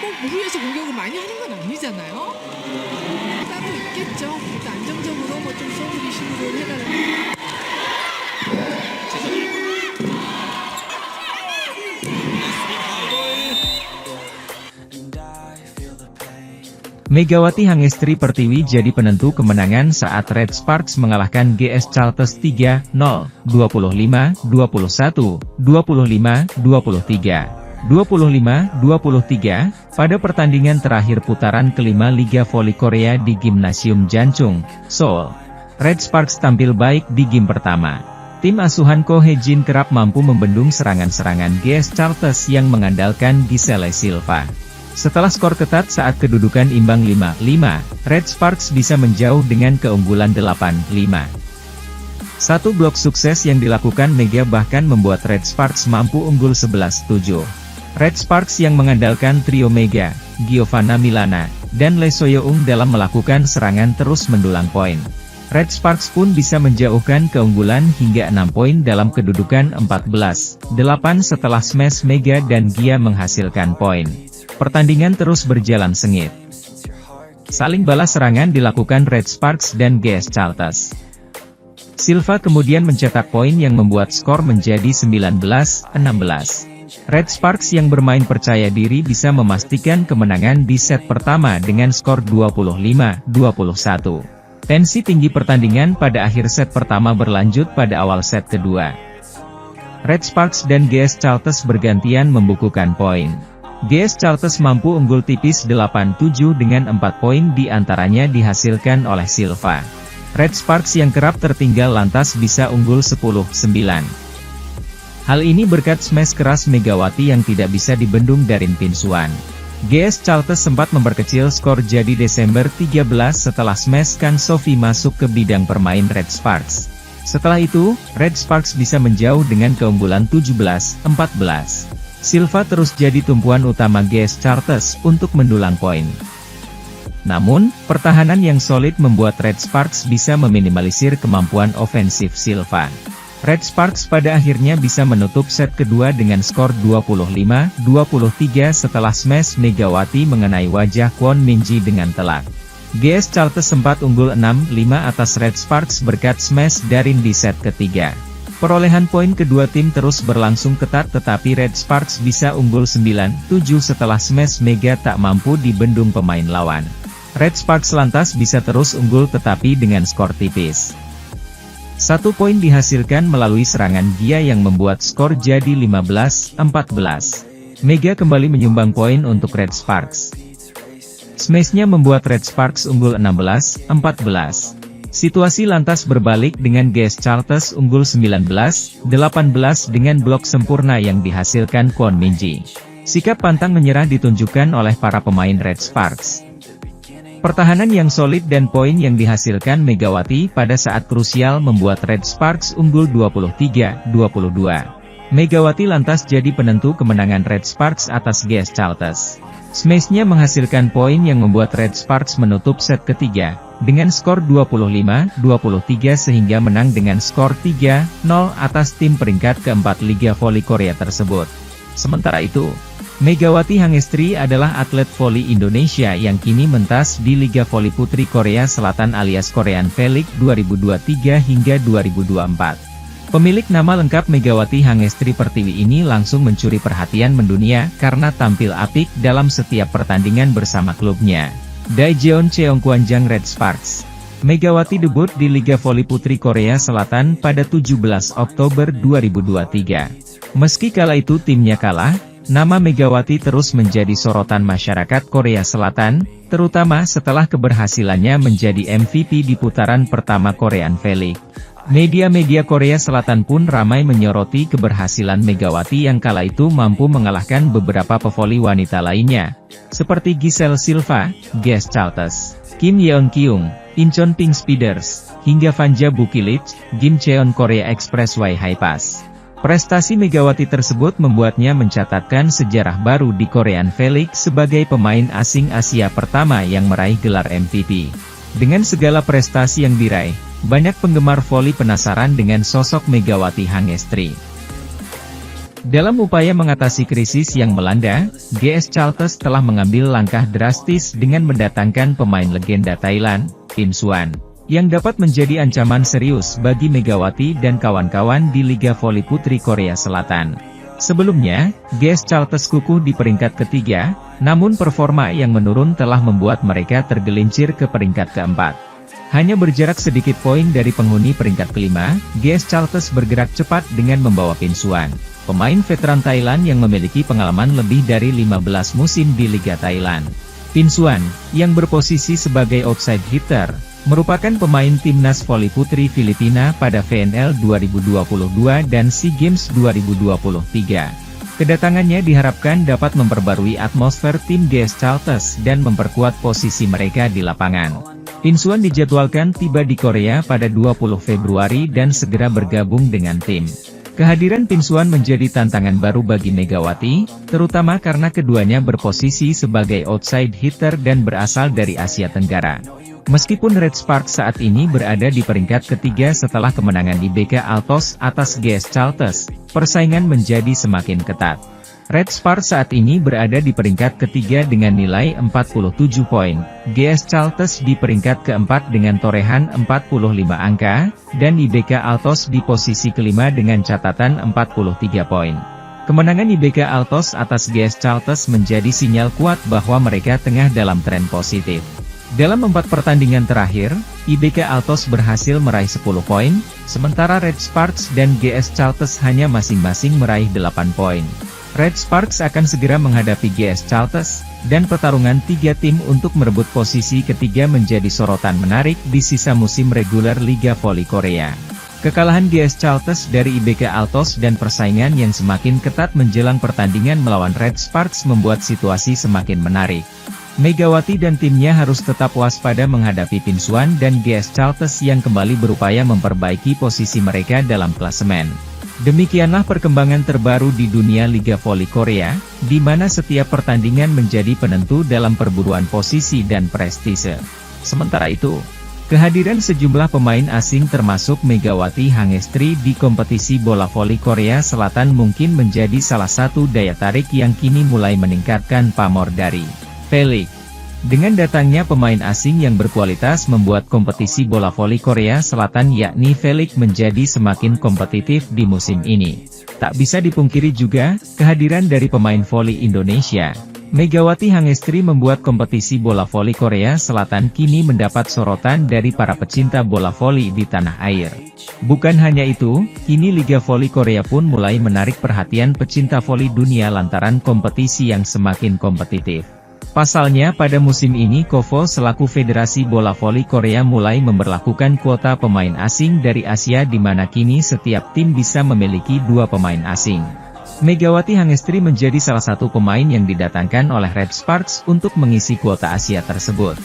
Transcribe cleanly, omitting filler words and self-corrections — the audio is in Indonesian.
꼭 무리해서 공격을 많이 하는 건 아니잖아요. 따로 있겠죠. 일단 안정적으로 뭐 좀 서브 리시브를 해달라는. Megawati Hangestri Pertiwi jadi penentu kemenangan saat Red Sparks mengalahkan GS Chartes 3-0, 25-21, 25-23, 25-23, pada pertandingan terakhir putaran kelima Liga Voli Korea di Gimnasium Janchung, Seoul. Red Sparks tampil baik di game pertama. Tim asuhan Ko Hye-jin kerap mampu membendung serangan-serangan GS Chartes yang mengandalkan Giselle Silva. Setelah skor ketat saat kedudukan imbang 5-5, Red Sparks bisa menjauh dengan keunggulan 8-5. Satu blok sukses yang dilakukan Mega bahkan membuat Red Sparks mampu unggul 11-7. Red Sparks yang mengandalkan trio Mega, Giovanna Milana, dan Lee Soyeung dalam melakukan serangan terus mendulang poin. Red Sparks pun bisa menjauhkan keunggulan hingga 6 poin dalam kedudukan 14-8 setelah smash Mega dan Gia menghasilkan poin. Pertandingan terus berjalan sengit. Saling balas serangan dilakukan Red Sparks dan GS Chartes. Silva kemudian mencetak poin yang membuat skor menjadi 19-16. Red Sparks yang bermain percaya diri bisa memastikan kemenangan di set pertama dengan skor 25-21. Tensi tinggi pertandingan pada akhir set pertama berlanjut pada awal set kedua. Red Sparks dan GS Chartes bergantian membukukan poin. GS Chartes mampu unggul tipis 8-7 dengan 4 poin diantaranya dihasilkan oleh Silva. Red Sparks yang kerap tertinggal lantas bisa unggul 10-9. Hal ini berkat smash keras Megawati yang tidak bisa dibendung Darin Pinsuan. GS Chartes sempat memperkecil skor jadi Desember 13 setelah smash Kang Sophie masuk ke bidang permain Red Sparks. Setelah itu, Red Sparks bisa menjauh dengan keunggulan 17-14. Silva terus jadi tumpuan utama GS Chartes untuk mendulang poin. Namun, pertahanan yang solid membuat Red Sparks bisa meminimalisir kemampuan ofensif Silva. Red Sparks pada akhirnya bisa menutup set kedua dengan skor 25-23 setelah smash Megawati mengenai wajah Kwon Min-ji dengan telak. GS Chartes sempat unggul 6-5 atas Red Sparks berkat smash Darin di set ketiga. Perolehan poin kedua tim terus berlangsung ketat tetapi Red Sparks bisa unggul 9-7 setelah smash Mega tak mampu dibendung pemain lawan. Red Sparks lantas bisa terus unggul tetapi dengan skor tipis. 1 poin dihasilkan melalui serangan Gia yang membuat skor jadi 15-14. Mega kembali menyumbang poin untuk Red Sparks. Smashnya membuat Red Sparks unggul 16-14. Situasi lantas berbalik dengan GS Chartes unggul 19-18 dengan blok sempurna yang dihasilkan Kwon Min-ji. Sikap pantang menyerah ditunjukkan oleh para pemain Red Sparks. Pertahanan yang solid dan poin yang dihasilkan Megawati pada saat krusial membuat Red Sparks unggul 23-22. Megawati lantas jadi penentu kemenangan Red Sparks atas GS Chartes. Smashnya menghasilkan poin yang membuat Red Sparks menutup set ketiga dengan skor 25-23 sehingga menang dengan skor 3-0 atas tim peringkat keempat Liga Voli Korea tersebut. Sementara itu, Megawati Hangestri adalah atlet voli Indonesia yang kini mentas di Liga Voli Putri Korea Selatan alias Korean V-League 2023 hingga 2024. Pemilik nama lengkap Megawati Hangestri Pertiwi ini langsung mencuri perhatian mendunia karena tampil apik dalam setiap pertandingan bersama klubnya, Daejeon Cheongkwanjang Red Sparks. Megawati debut di Liga Voli Putri Korea Selatan pada 17 Oktober 2023. Meski kala itu timnya kalah, nama Megawati terus menjadi sorotan masyarakat Korea Selatan, terutama setelah keberhasilannya menjadi MVP di putaran pertama Korean V-League. Media-media Korea Selatan pun ramai menyoroti keberhasilan Megawati yang kala itu mampu mengalahkan beberapa pevoli wanita lainnya, seperti Giselle Silva, GS Chartes, Kim Yeon-kyung, Incheon Pink Speeders, hingga Vanja Bukilich, Gimcheon Korea Expressway Hi-Pass. Prestasi Megawati tersebut membuatnya mencatatkan sejarah baru di Korean V-League sebagai pemain asing Asia pertama yang meraih gelar MVP. Dengan segala prestasi yang diraih, banyak penggemar voli penasaran dengan sosok Megawati Hangestri. Dalam upaya mengatasi krisis yang melanda, GS Chalters telah mengambil langkah drastis dengan mendatangkan pemain legenda Thailand, Tim Suan, yang dapat menjadi ancaman serius bagi Megawati dan kawan-kawan di Liga Voli Putri Korea Selatan. Sebelumnya, GS Chalters kukuh di peringkat ketiga, namun performa yang menurun telah membuat mereka tergelincir ke peringkat keempat. Hanya berjarak sedikit poin dari penghuni peringkat kelima, GS Chalters bergerak cepat dengan membawa Pin Suan, pemain veteran Thailand yang memiliki pengalaman lebih dari 15 musim di Liga Thailand. Pin Suan, yang berposisi sebagai outside hitter, merupakan pemain timnas voli putri Filipina pada VNL 2022 dan SEA Games 2023. Kedatangannya diharapkan dapat memperbarui atmosfer tim GS Chalters dan memperkuat posisi mereka di lapangan. Pin Suan dijadwalkan tiba di Korea pada 20 Februari dan segera bergabung dengan tim. Kehadiran Pin Suan menjadi tantangan baru bagi Megawati, terutama karena keduanya berposisi sebagai outside hitter dan berasal dari Asia Tenggara. Meskipun Red Sparks saat ini berada di peringkat ketiga setelah kemenangan IBK Altos atas GS Chalters, persaingan menjadi semakin ketat. Red Sparks saat ini berada di peringkat ketiga dengan nilai 47 poin, GS Chalters di peringkat keempat dengan torehan 45 angka, dan IBK Altos di posisi kelima dengan catatan 43 poin. Kemenangan IBK Altos atas GS Chalters menjadi sinyal kuat bahwa mereka tengah dalam tren positif. Dalam 4 pertandingan terakhir, IBK Altos berhasil meraih 10 poin, sementara Red Sparks dan GS Chalters hanya masing-masing meraih 8 poin. Red Sparks akan segera menghadapi GS Chalters, dan pertarungan 3 tim untuk merebut posisi ketiga menjadi sorotan menarik di sisa musim reguler Liga Voli Korea. Kekalahan GS Chalters dari IBK Altos dan persaingan yang semakin ketat menjelang pertandingan melawan Red Sparks membuat situasi semakin menarik. Megawati dan timnya harus tetap waspada menghadapi Pin Suan dan GS Chalters yang kembali berupaya memperbaiki posisi mereka dalam klasemen. Demikianlah perkembangan terbaru di dunia Liga Voli Korea, di mana setiap pertandingan menjadi penentu dalam perburuan posisi dan prestise. Sementara itu, kehadiran sejumlah pemain asing termasuk Megawati Hangestri di kompetisi bola voli Korea Selatan mungkin menjadi salah satu daya tarik yang kini mulai meningkatkan pamor dari Felix. Dengan datangnya pemain asing yang berkualitas membuat kompetisi bola voli Korea Selatan yakni Felix menjadi semakin kompetitif di musim ini. Tak bisa dipungkiri juga, kehadiran dari pemain voli Indonesia, Megawati Hangestri membuat kompetisi bola voli Korea Selatan kini mendapat sorotan dari para pecinta bola voli di tanah air. Bukan hanya itu, kini Liga Voli Korea pun mulai menarik perhatian pecinta voli dunia lantaran kompetisi yang semakin kompetitif. Pasalnya pada musim ini KOVO selaku Federasi Bola Voli Korea mulai memberlakukan kuota pemain asing dari Asia di mana kini setiap tim bisa memiliki 2 pemain asing. Megawati Hangestri menjadi salah satu pemain yang didatangkan oleh Red Sparks untuk mengisi kuota Asia tersebut.